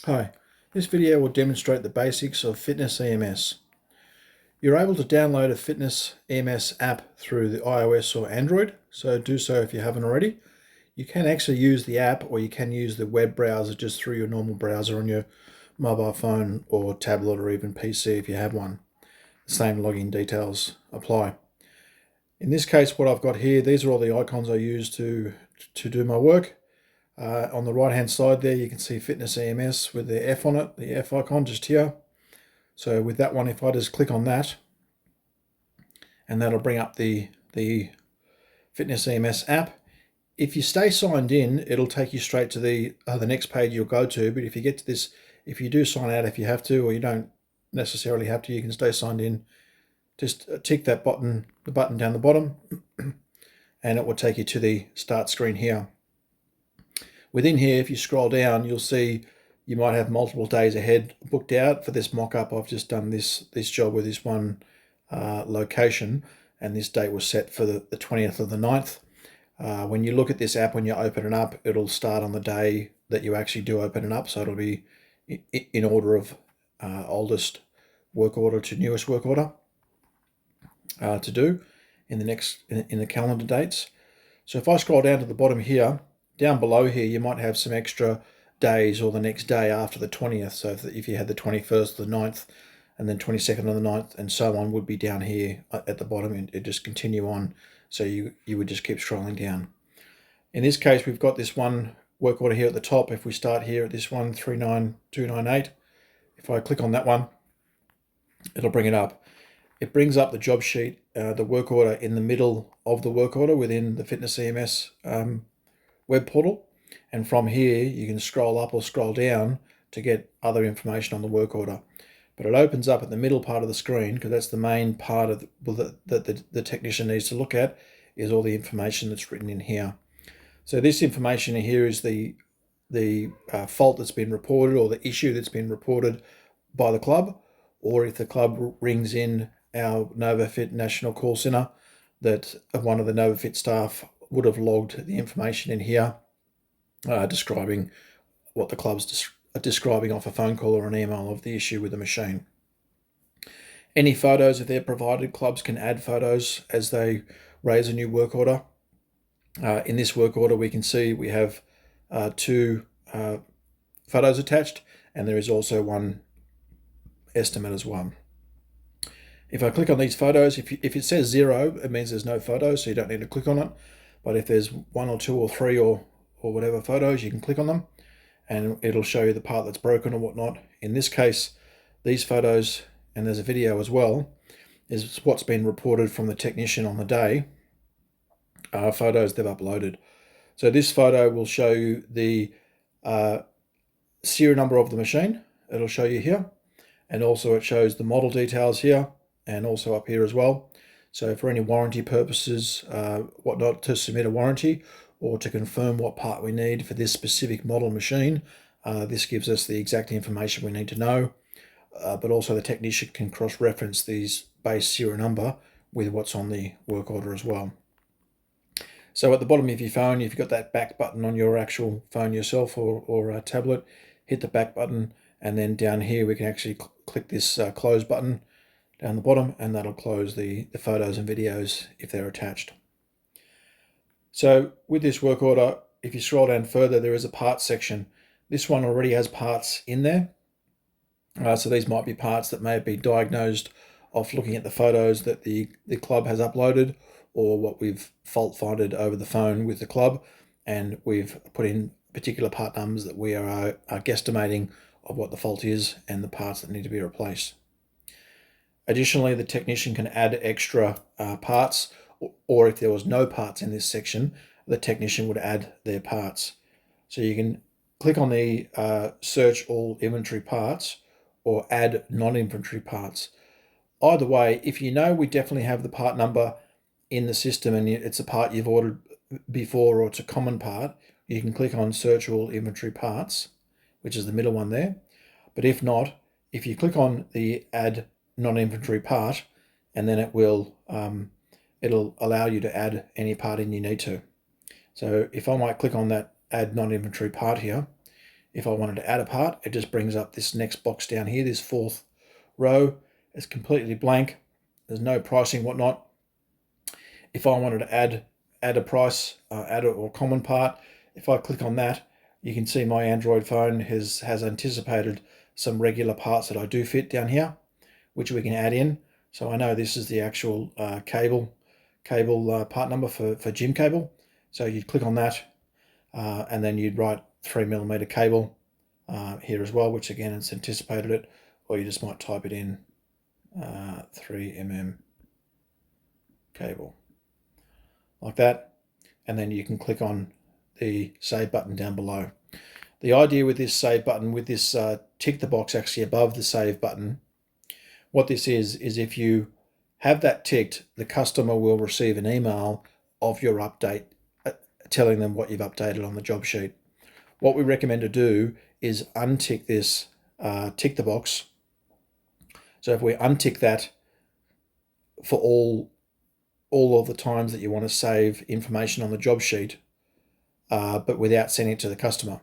Hi, this video will demonstrate the basics of FitnessEMS. You're able to download a FitnessEMS app through the iOS or Android, so do so if you haven't already. You can actually use the app, or you can use the web browser just through your normal browser on your mobile phone or tablet or even PC if you have one. The same login details apply. In this case, what I've got here, these are all the icons I use to do my work. On the right hand side there you can see FitnessEMS with the F on it, the F icon just here. So with that one, if I just click on that, and that'll bring up the FitnessEMS app. If you stay signed in, it'll take you straight to the next page you'll go to. But if you get to this, if you do sign out if you have to, or you don't necessarily have to, you can stay signed in. Just tick that button, the button down the bottom, and it will take you to the start screen here. Within here, if you scroll down, you'll see you might have multiple days ahead booked out. For this mock-up, I've just done this job with this one location, and this date was set for the 20th of the 9th. When you look at this app, when you open it up, it'll start on the day that you actually do open it up, so it'll be in order of oldest work order to newest work order to do in the calendar dates. So if I scroll down to the bottom here, down below here, you might have some extra days or the next day after the 20th. So if you had the 21st of the 9th and then 22nd of the 9th and so on, would be down here at the bottom, and it just continue on. So you would just keep scrolling down. In this case, we've got this one work order here at the top. If we start here at this one, 39298, if I click on that one, it'll bring it up. It brings up the job sheet, the work order in the middle of the work order within the FitnessEMS web portal, and from here you can scroll up or scroll down to get other information on the work order. But it opens up at the middle part of the screen, because that's the main part of the technician needs to look at, is all the information that's written in here. So this information here is the fault that's been reported, or the issue that's been reported by the club, or if the club rings in our Novofit national call center, that one of the Novofit staff would have logged the information in here, describing what the club's describing off a phone call or an email of the issue with the machine. Any photos, if they're provided, clubs can add photos as they raise a new work order. In this work order, we can see we have two photos attached, and there is also one estimate as well. If I click on these photos, if it says 0, it means there's no photos, so you don't need to click on it. But if there's 1 or 2 or 3 or whatever photos, you can click on them, and it'll show you the part that's broken or whatnot. In this case, these photos, and there's a video as well, is what's been reported from the technician on the day, photos they've uploaded. So this photo will show you the serial number of the machine. It'll show you here, and also it shows the model details here, and also up here as well. So for any warranty purposes, whatnot, to submit a warranty or to confirm what part we need for this specific model machine, this gives us the exact information we need to know. But also the technician can cross-reference these base serial number with what's on the work order as well. So at the bottom of your phone, if you've got that back button on your actual phone yourself or a tablet, hit the back button, and then down here we can actually click this close button down the bottom, and that'll close the photos and videos if they're attached. So with this work order, if you scroll down further, there is a parts section. This one already has parts in there. So these might be parts that may have been diagnosed off looking at the photos that the club has uploaded, or what we've fault finded over the phone with the club, and we've put in particular part numbers that we are guesstimating of what the fault is and the parts that need to be replaced. Additionally, the technician can add extra parts, or if there was no parts in this section, the technician would add their parts. So you can click on the search all inventory parts or add non-inventory parts. Either way, if you know we definitely have the part number in the system and it's a part you've ordered before, or it's a common part, you can click on search all inventory parts, which is the middle one there. But if not, if you click on the add non-inventory part, and then it'll allow you to add any part in you need to. So if I might click on that add non-inventory part here, If I wanted to add a part, it just brings up this next box down here, this fourth row. It's completely blank. There's no pricing, whatnot. If I wanted to add a price, add a common part, if I click on that, you can see my Android phone has anticipated some regular parts that I do fit down here, which we can add in. So I know this is the actual cable part number for gym cable. So you'd click on that, and then you'd write 3mm cable here as well, which again it's anticipated it, or you just might type it in 3mm cable like that, and then you can click on the save button down below. The idea with this save button, with this tick the box actually above the save button, what this is if you have that ticked, the customer will receive an email of your update telling them what you've updated on the job sheet. What we recommend to do is untick this tick the box. So if we untick that for all of the times that you want to save information on the job sheet, but without sending it to the customer.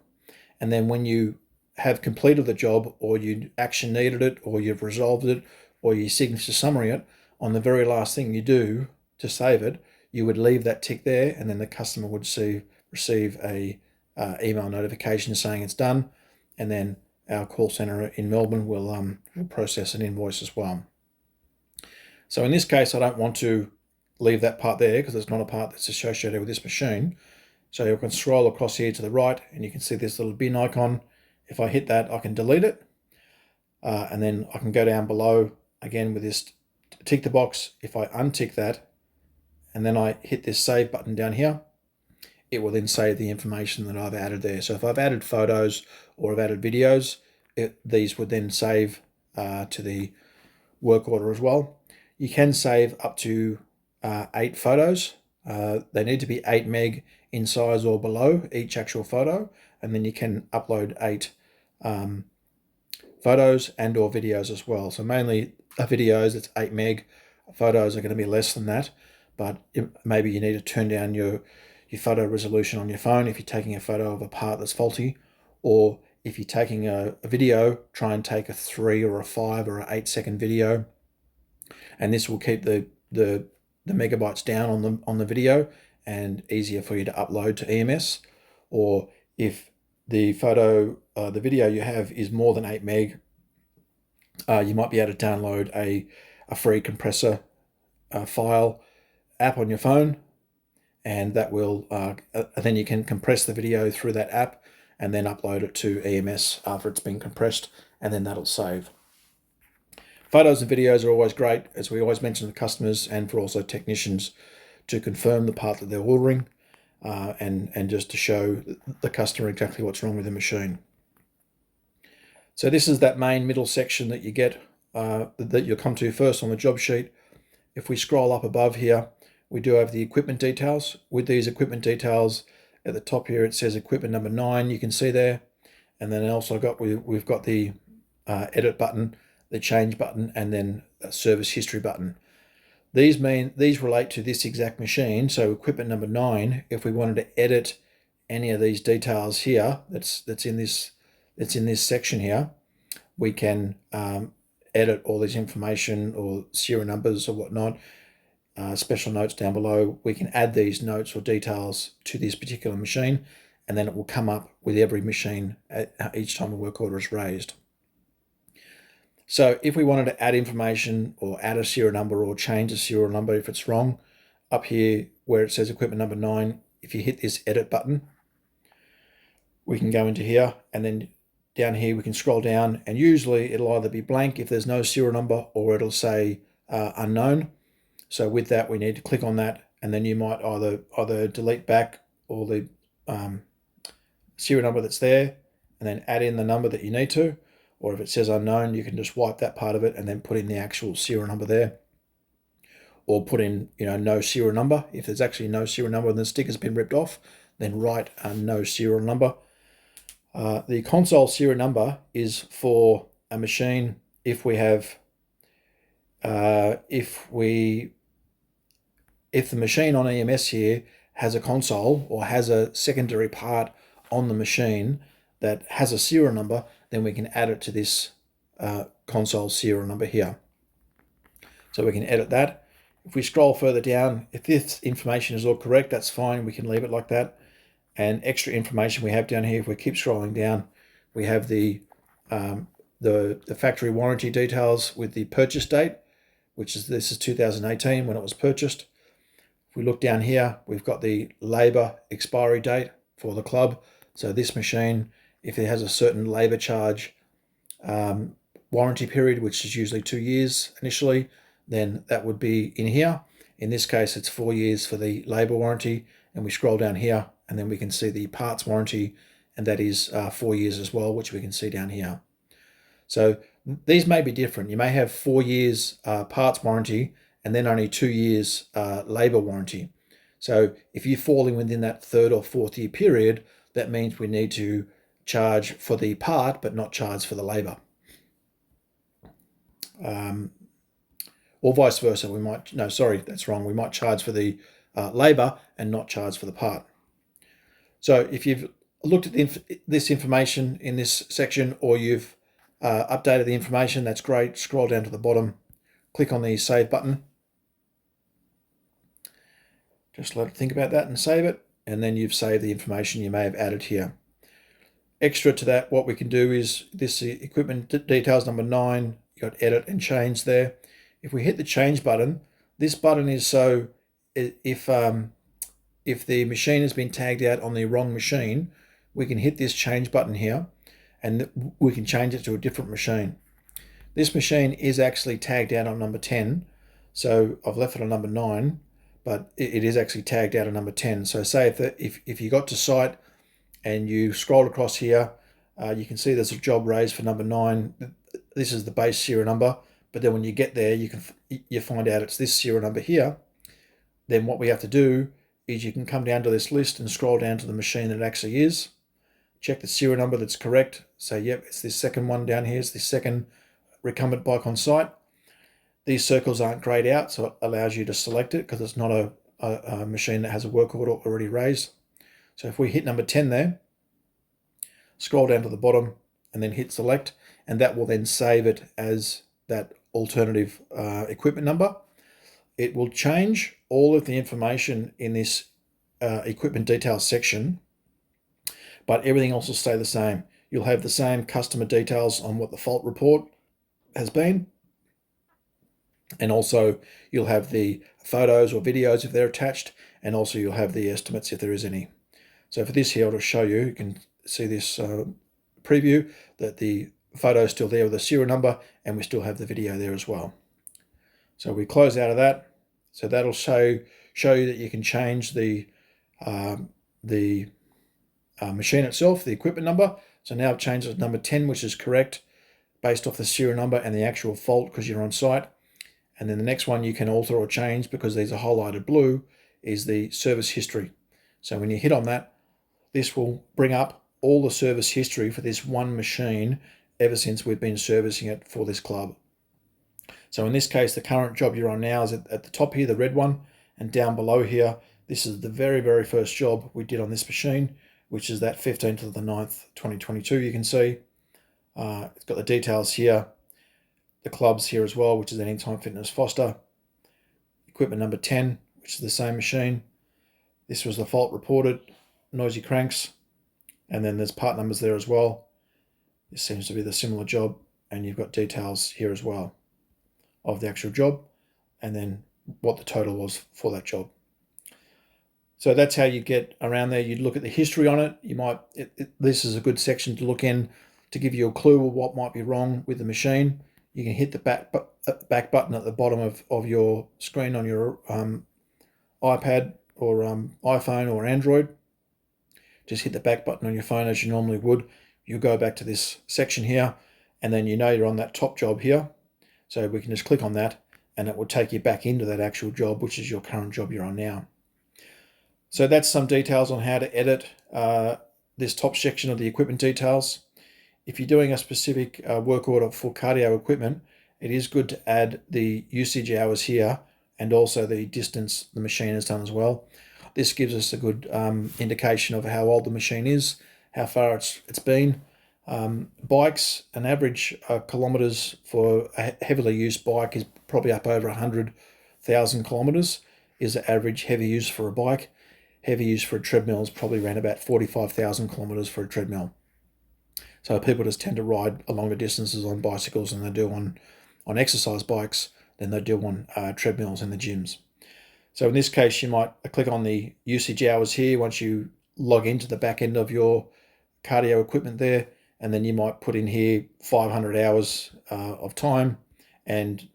And then when you have completed the job, or you action needed it, or you've resolved it, or you signature summary it, on the very last thing you do to save it, you would leave that tick there, and then the customer would receive a email notification saying it's done, and then our call center in Melbourne will process an invoice as well. So in this case, I don't want to leave that part there because it's not a part that's associated with this machine. So you can scroll across here to the right, and you can see this little bin icon. If I hit that, I can delete it, and then I can go down below again with this tick the box. If I untick that, and then I hit this save button down here, it will then save the information that I've added there. So if I've added photos or I've added videos, these would then save to the work order as well. You can save up to 8 photos. They need to be 8 meg in size or below each actual photo, and then you can upload 8 photos and or videos as well. So mainly videos, it's 8 meg. Photos are going to be less than that, but maybe you need to turn down your photo resolution on your phone if you're taking a photo of a part that's faulty, or if you're taking a video, try and take a 3 or a 5 or an 8-second video, and this will keep the megabytes down on the video and easier for you to upload to EMS. Or if the the video you have is more than 8 meg, you might be able to download a free compressor file app on your phone, and that will then you can compress the video through that app and then upload it to EMS after it's been compressed, and then that'll save. Photos and videos are always great, as we always mention to customers and for also technicians, to confirm the part that they're ordering, and just to show the customer exactly what's wrong with the machine. So this is that main middle section that you get, that you'll come to first on the job sheet. If we scroll up above here, we do have the equipment details. With these equipment details, at the top here it says equipment number 9, you can see there. And then also we've got the edit button, the change button, and then a service history button. These relate to this exact machine. So equipment number 9, if we wanted to edit any of these details here, that's in this section here, we can edit all this information or serial numbers or whatnot, special notes down below. We can add these notes or details to this particular machine, and then it will come up with every machine each time a work order is raised. So if we wanted to add information or add a serial number or change a serial number if it's wrong, up here where it says equipment number 9, if you hit this edit button, we can go into here, and then down here we can scroll down, and usually it'll either be blank if there's no serial number, or it'll say unknown. So with that, we need to click on that, and then you might either delete back all the serial number that's there and then add in the number that you need to, or if it says unknown, you can just wipe that part of it and then put in the actual serial number there, or put in no serial number. If there's actually no serial number and the sticker's been ripped off, then write no serial number. The console serial number is for a machine if we have if the machine on EMS here has a console or has a secondary part on the machine that has a serial number, then we can add it to this console serial number here. So we can edit that. If we scroll further down, if this information is all correct, that's fine. We can leave it like that. And extra information we have down here, if we keep scrolling down, we have the factory warranty details with the purchase date, this is 2018 when it was purchased. If we look down here, we've got the labor expiry date for the club. So this machine, if it has a certain labor charge warranty period, which is usually 2 years initially, then that would be in here. In this case, it's 4 years for the labor warranty, and we scroll down here and then we can see the parts warranty, and that is 4 years as well, which we can see down here. So these may be different. You may have 4 years parts warranty and then only 2 years labor warranty. So if you're falling within that 3rd or 4th year period, that means we need to charge for the part but not charge for the labor. Or vice versa. We might charge for the labor and not charge for the part. So if you've looked at this information in this section, or you've updated the information, that's great. Scroll down to the bottom, click on the save button. Just let it think about that and save it, and then you've saved the information you may have added here. Extra to that, what we can do is this equipment details number 9, you got edit and change there. If we hit the change button, this button is so if the machine has been tagged out on the wrong machine, we can hit this change button here and we can change it to a different machine. This machine is actually tagged out on number 10, so I've left it on number 9, but it is actually tagged out on number 10. So say if you got to site and you scroll across here, you can see there's a job raised for number 9. This is the base serial number, but then when you get there, you find out it's this serial number here. Then what we have to do is you can come down to this list and scroll down to the machine that it actually is. Check the serial number that's correct. Say, yep, it's this second one down here. It's the second recumbent bike on site. These circles aren't grayed out, so it allows you to select it because it's not a machine that has a work order already raised. So if we hit number 10 there, scroll down to the bottom and then hit select, and that will then save it as that alternative equipment number. It will change all of the information in this equipment details section, but everything else will stay the same. You'll have the same customer details on what the fault report has been, and also you'll have the photos or videos if they're attached, and also you'll have the estimates if there is any. So for this here, I'll just show you, you can see this preview that the photo is still there with the serial number, and we still have the video there as well. So we close out of that. So that'll show you that you can change the machine itself, the equipment number. So now I've changed it to number 10, which is correct based off the serial number and the actual fault because you're on site. And then the next one you can alter or change because these are highlighted blue is the service history. So when you hit on that, this will bring up all the service history for this one machine ever since we've been servicing it for this club. So in this case, the current job you're on now is at the top here, the red one, and down below here, this is the very, very first job we did on this machine, which is that 15th of the 9th, 2022, you can see. It's got the details here, the clubs here as well, which is Anytime Fitness Foster. Equipment number 10, which is the same machine. This was the fault reported, noisy cranks, and then there's part numbers there as well. This seems to be the similar job, and you've got details here as well of the actual job, and then what the total was for that job. So that's how you get around there. You'd look at the history on it. You might this is a good section to look in to give you a clue of what might be wrong with the machine. You can hit the back button at the bottom of your screen on your iPad or iPhone or Android. Just hit the back button on your phone as you normally would. You go back to this section here, and then you know you're on that top job here. So we can just click on that, and it will take you back into that actual job, which is your current job you're on now. So that's some details on how to edit this top section of the equipment details. If you're doing a specific work order for cardio equipment, it is good to add the usage hours here and also the distance the machine has done as well. This gives us a good indication of how old the machine is how far it's been. Bikes, an average kilometres for a heavily used bike is probably up over 100,000 kilometres is the average heavy use for a bike. Heavy use for a treadmill is probably around about 45,000 kilometres for a treadmill. So people just tend to ride longer distances on bicycles than they do on exercise bikes than they do on treadmills in the gyms. So in this case, you might click on the usage hours here once you log into the back end of your cardio equipment there, and then you might put in here 500 hours of time and,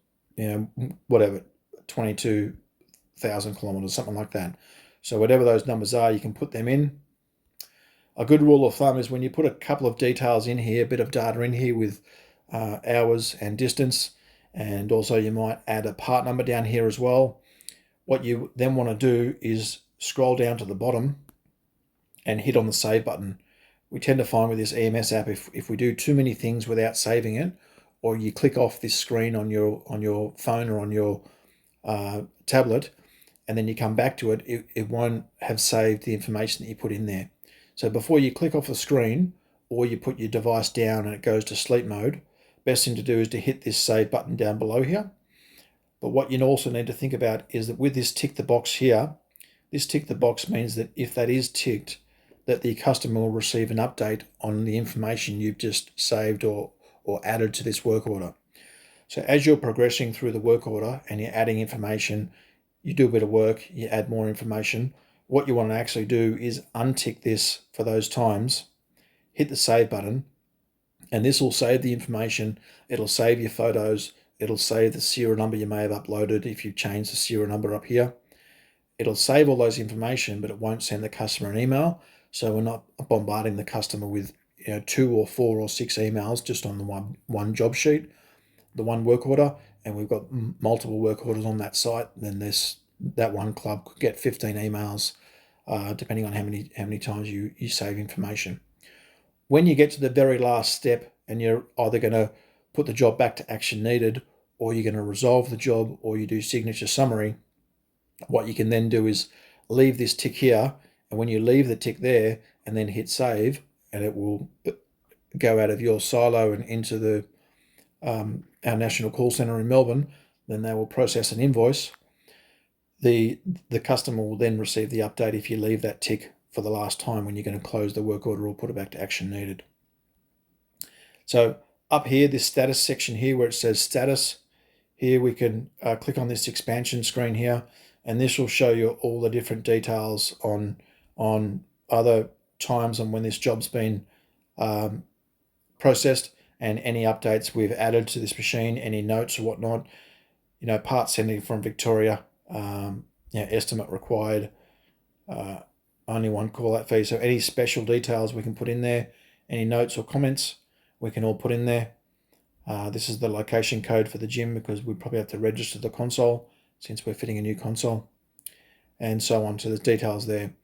whatever, 22,000 kilometers, something like that. So whatever those numbers are, you can put them in. A good rule of thumb is when you put a couple of details in here, a bit of data in here with hours and distance, and also you might add a part number down here as well. What you then want to do is scroll down to the bottom and hit on the save button. We tend to find with this EMS app, if we do too many things without saving it, or you click off this screen on your phone or on your tablet, and then you come back to it, it won't have saved the information that you put in there. So before you click off the screen or you put your device down and it goes to sleep mode, best thing to do is to hit this save button down below here. But what you also need to think about is that with this tick the box here, this tick the box means that if that is ticked, that the customer will receive an update on the information you've just saved or added to this work order. So as you're progressing through the work order and you're adding information, you do a bit of work, you add more information, what you want to actually do is untick this for those times, hit the save button, and this will save the information. It'll save your photos. It'll save the serial number you may have uploaded if you change the serial number up here. It'll save all those information, but it won't send the customer an email. So we're not bombarding the customer with 2 or 4 or 6 emails just on the one job sheet, the one work order, and we've got multiple work orders on that site. Then that one club could get 15 emails, depending on how many times you save information. When you get to the very last step and you're either going to put the job back to action needed, or you're going to resolve the job, or you do signature summary, what you can then do is leave this tick here, and when you leave the tick there and then hit save, and it will go out of your silo and into our national call center in Melbourne, then they will process an invoice. The customer will then receive the update if you leave that tick for the last time when you're going to close the work order or put it back to action needed. So up here, this status section here where it says status, here we can click on this expansion screen here, and this will show you all the different details on other times and when this job's been processed, and any updates we've added to this machine, any notes or whatnot, part sending from Victoria, estimate required, only one call out fee. So any special details we can put in there, any notes or comments we can all put in there. This is the location code for the gym because we probably have to register the console since we're fitting a new console, and so on. So there's details there.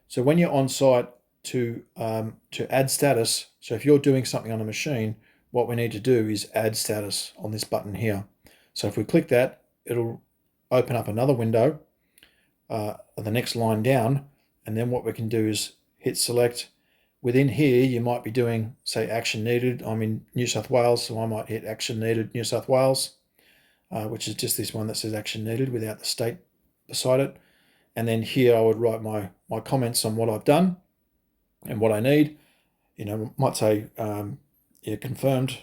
So when you're on site to add status, so if you're doing something on a machine, what we need to do is add status on this button here. So if we click that, it'll open up another window, the next line down, and then what we can do is hit select. Within here, you might be doing, say, action needed. I'm in New South Wales, so I might hit action needed New South Wales, which is just this one that says action needed without the state beside it. And then here I would write my comments on what I've done and what I need. Might say, confirmed,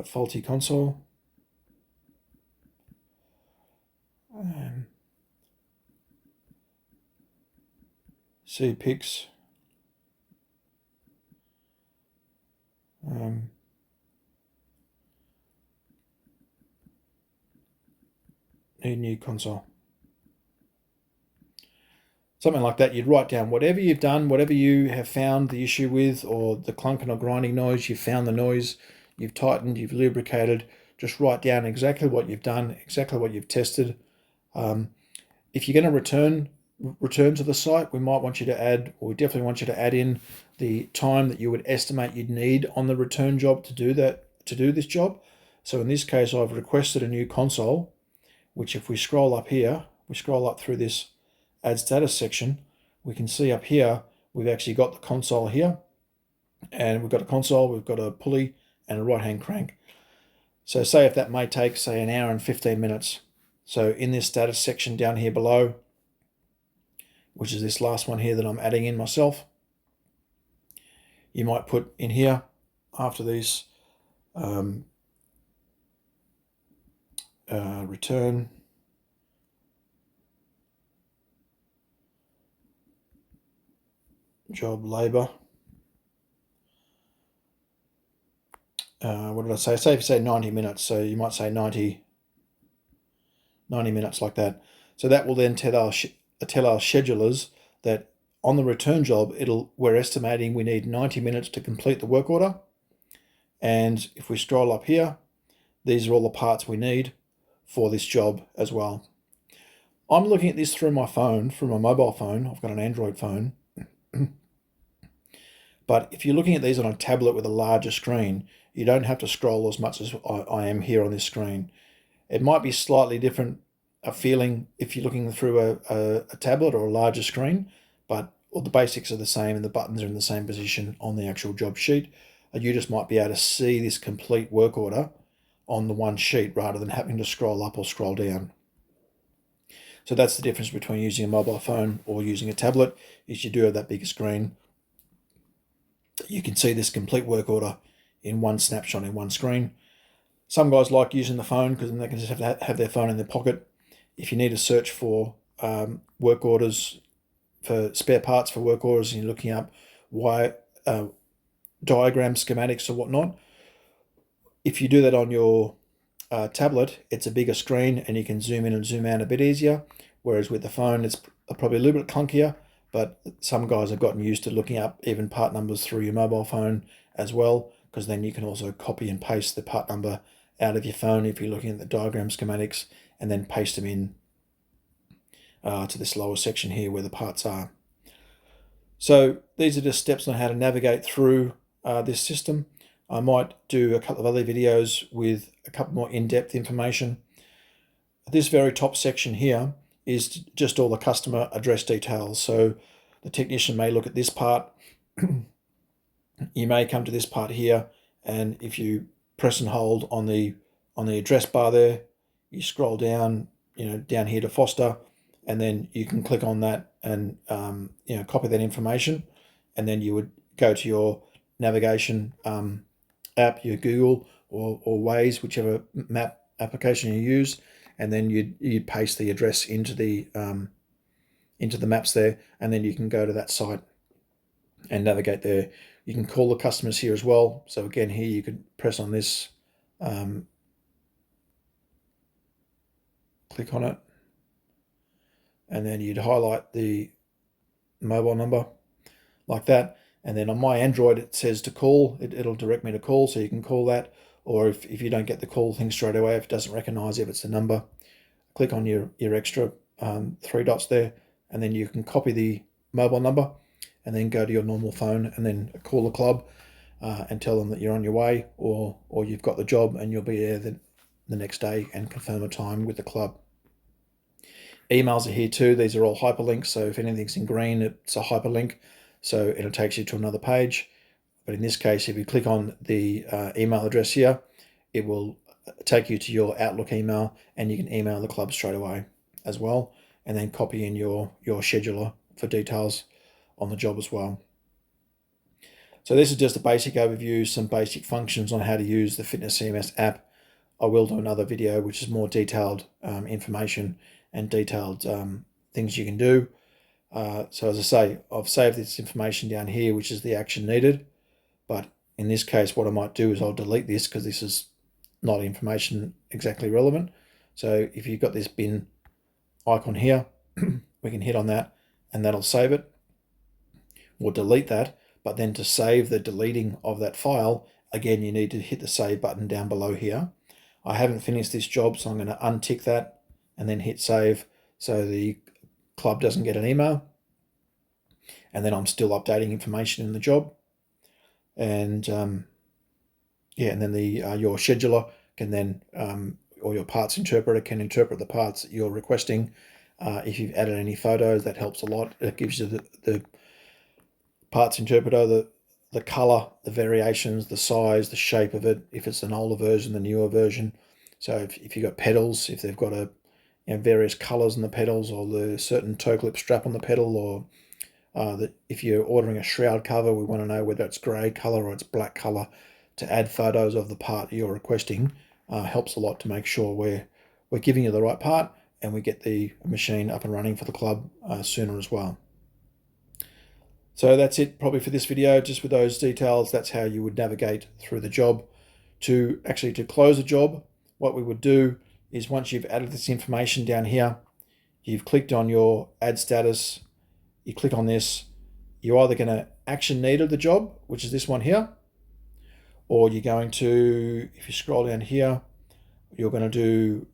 faulty console. See pics. Need new console. Something like that. You'd write down whatever you've done, whatever you have found the issue with, or the clunking or grinding noise, you've found the noise, you've tightened, you've lubricated. Just write down exactly what you've done, exactly what you've tested. If you're going to return to the site, we might want you to add, or we definitely want you to add in the time that you would estimate you'd need on the return job to do this job. So in this case, I've requested a new console, which if we scroll up here, we scroll up through this add status section, we can see up here, we've actually got the console here, and we've got a console, we've got a pulley and a right-hand crank. So say if that may take, say, an hour and 15 minutes. So in this status section down here below, which is this last one here that I'm adding in myself, you might put in here after these return job labor. What did I say? Say if you say 90 minutes, so you might say 90 minutes like that. So that will then tell our schedulers that on the return job, we're estimating we need 90 minutes to complete the work order. And if we scroll up here, these are all the parts we need for this job as well. I'm looking at this through my phone, through my mobile phone. I've got an Android phone. But if you're looking at these on a tablet with a larger screen, you don't have to scroll as much as I am here on this screen. It might be slightly different a feeling if you're looking through a tablet or a larger screen, but all the basics are the same and the buttons are in the same position on the actual job sheet. And you just might be able to see this complete work order on the one sheet rather than having to scroll up or scroll down. So that's the difference between using a mobile phone or using a tablet, is you do have that bigger screen. You can see this complete work order in one snapshot in one screen. Some guys like using the phone because then they can just have their phone in their pocket. If you need to search for work orders, for spare parts for work orders, and you're looking up diagram schematics or whatnot, if you do that on your tablet, it's a bigger screen and you can zoom in and zoom out a bit easier. Whereas with the phone, it's probably a little bit clunkier, but some guys have gotten used to looking up even part numbers through your mobile phone as well, because then you can also copy and paste the part number out of your phone if you're looking at the diagram schematics, and then paste them in to this lower section here where the parts are. So these are just steps on how to navigate through this system. I might do a couple of other videos with a couple more in-depth information. This very top section here is just all the customer address details. So the technician may look at this part. You may come to this part here, and if you press and hold on the address bar there, you scroll down, down here to Foster, and then you can click on that and copy that information, and then you would go to your navigation app, your Google or Waze, whichever map application you use, and then you'd paste the address into the maps there, and then you can go to that site and navigate there. You can call the customers here as well. So again, here you could press on this, click on it, and then you'd highlight the mobile number like that. And then on my Android, it says to call. It'll direct me to call, so you can call that. Or if you don't get the call thing straight away, if it doesn't recognize if it's a number, click on your extra 3 dots there, and then you can copy the mobile number and then go to your normal phone and then call the club and tell them that you're on your way, or you've got the job and you'll be there the next day, and confirm a time with the club. Emails are here too. These are all hyperlinks, so if anything's in green, it's a hyperlink, so it'll take you to another page. But in this case, if you click on the email address here, it will take you to your Outlook email, and you can email the club straight away as well, and then copy in your scheduler for details on the job as well. So this is just a basic overview, some basic functions on how to use the FitnessEMS app. I will do another video which is more detailed information and detailed things you can do. So as I say, I've saved this information down here, which is the action needed. But in this case, what I might do is I'll delete this because this is not information exactly relevant. So if you've got this bin icon here, we can hit on that and that'll save it. Or delete that, but then to save the deleting of that file, again, you need to hit the save button down below here. I haven't finished this job, so I'm going to untick that and then hit save so the club doesn't get an email. And then I'm still updating information in the job. And and then your scheduler can then, or your parts interpreter can interpret the parts that you're requesting If you've added any photos, that helps a lot. It gives you the parts interpreter, the color, the variations, the size, the shape of it, if it's an older version, the newer version. So if you've got pedals, if they've got various colors in the pedals, or the certain toe clip strap on the pedal, or if you're ordering a shroud cover, we want to know whether it's grey color or it's black color. To add photos of the part you're requesting helps a lot to make sure we're giving you the right part, and we get the machine up and running for the club sooner as well. So that's it probably for this video. Just with those details, that's how you would navigate through the job. To close the job, what we would do is, once you've added this information down here, you've clicked on your add status, you click on this, you're either going to action needed the job, which is this one here, or you're going to, if you scroll down here, you're going to do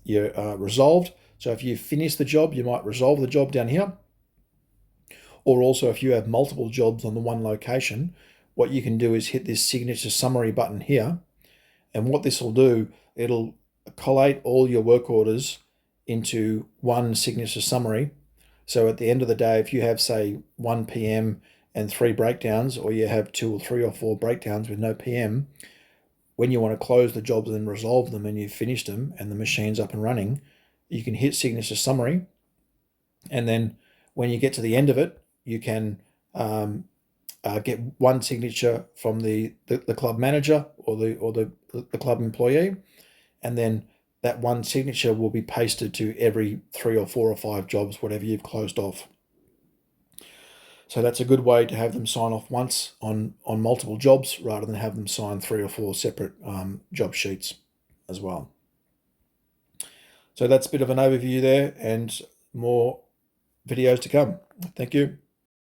your resolved. So if you finish the job, you might resolve the job down here. Or also, if you have multiple jobs on the one location, what you can do is hit this signature summary button here. And what this will do, it'll collate all your work orders into one signature summary. So at the end of the day, if you have, say, 1 PM and 3 breakdowns, or you have 2 or 3 or 4 breakdowns with no PM, when you want to close the jobs and resolve them and you've finished them and the machine's up and running, you can hit signature summary. And then when you get to the end of it, you can get one signature from the club manager or the club employee, and then that one signature will be pasted to every 3 or 4 or 5 jobs, whatever you've closed off. So that's a good way to have them sign off once on multiple jobs, rather than have them sign 3 or 4 separate job sheets as well. So that's a bit of an overview there, and more videos to come. Thank you.